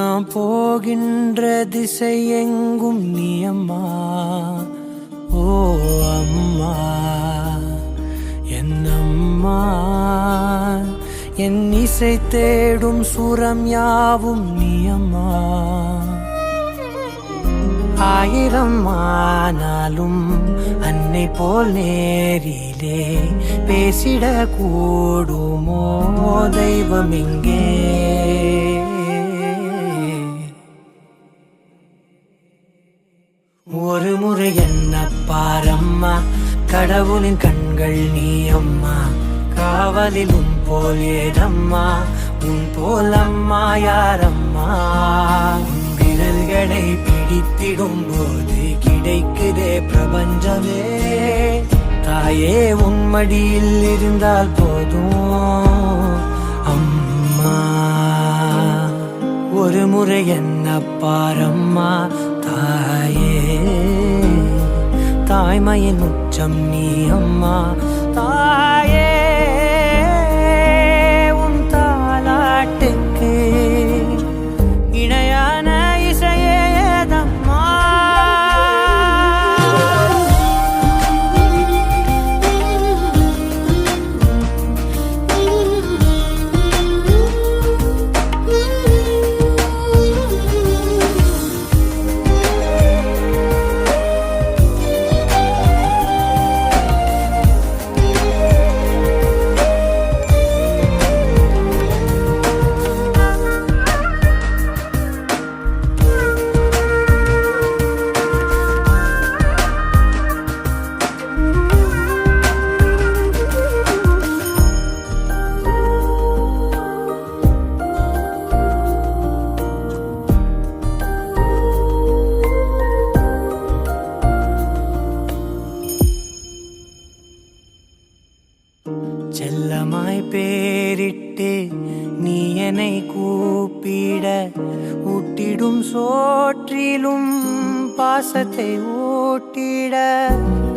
நான் போகின்ற திசை எங்கும் நீ அம்மா. ஓ அம்மா என் அம்மா, என் இசை தேடும் சுரம் யாவும் நீ அம்மா. ஆயிரம் ஆனாலும் அன்னை போல் நேரிலே பேசிட கூடுமோ தெய்வம் எங்கே? ஒரு முறை என்ன பாரம்மா, கடவுளின் கண்கள் நீ அம்மா. காவலில் உன் போல் ஏதம்மா, உன் போல் அம்மா யாரம்மா? உன் விரல்களை பிடித்திடும் போது கிடைக்குதே பிரபஞ்சமே. தாயே உன் மடியில் இருந்தால் போதும் அம்மா. ஒரு முறை என்ன பாரம்மா தாயே, தாய்மையின் உச்சம் நீ அம்மா. தாயே உன் தாலாட்டுக்கு இணையான இசையே ஏதம்மா. செல்லமாய் பேரிட்டு நீ என்னை கூப்பிட, ஊட்டிடும் சோற்றிலும் பாசத்தை ஊட்டிட,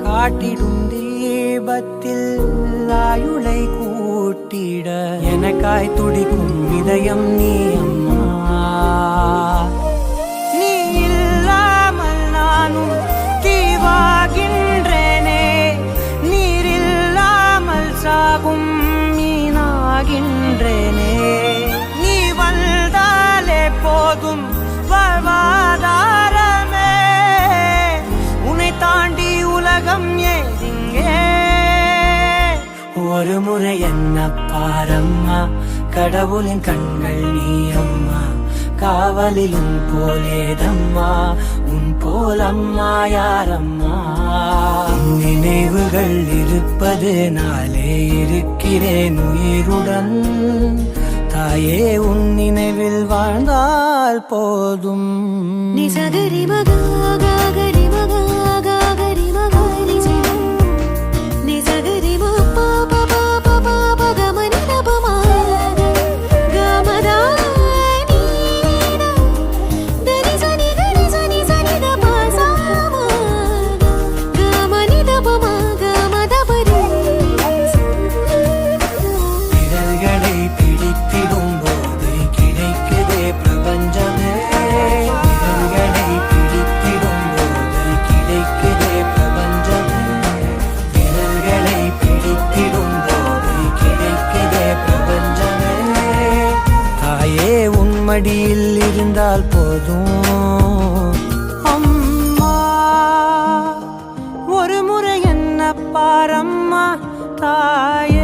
காட்டிடும் தீபத்தில் ஆயுளை கூட்டிட, எனக்காய் துடிக்கும் இதயம் நீ அம்மா. நீ இல்லாமல் நானும் தீவாகின்றேனே, நீரில்லாமல் சாகும் மீனாகின்றேனே. நீ வந்தாலே போதும் வாழ்வாதாரமே, உன்னை தாண்டி உலகம் ஏதிங்கே. ஒரு முறை என்ன பாரம்மா, கடவுளின் கண்கள் நீ அம்மா. காவலில் உன் போலேதம்மா, உன் போல் அம்மா யாரம்மா? நினைவுகள் இருப்பது நாளே இருக்கிறேன் உயிருடன். தாயே உன் நினைவில் வாழ்ந்தால் போதும். நீ சகரி மகா கரி மகா கரி மகா நீ சகரி பா பா பா பா பா கமனி தபமா கமதா நீ தரி சனி தபா சாமா கமனி தபமா கமதா பரி. விரல்களை பிடித்திடும் போது கிடைக்குதே பிரபஞ்சமே. விரல்களை பிடித்திடும் போது கிடைக்குதே பிரபஞ்சமே. விரல்களை பிடித்திடும் போது கிடைக்குதே பிரபஞ்சமே. தாயே உன் மடியில் இருந்தால் போதும் அம்மா. ஒரு முறை என்ன பாரம்மா தாயே.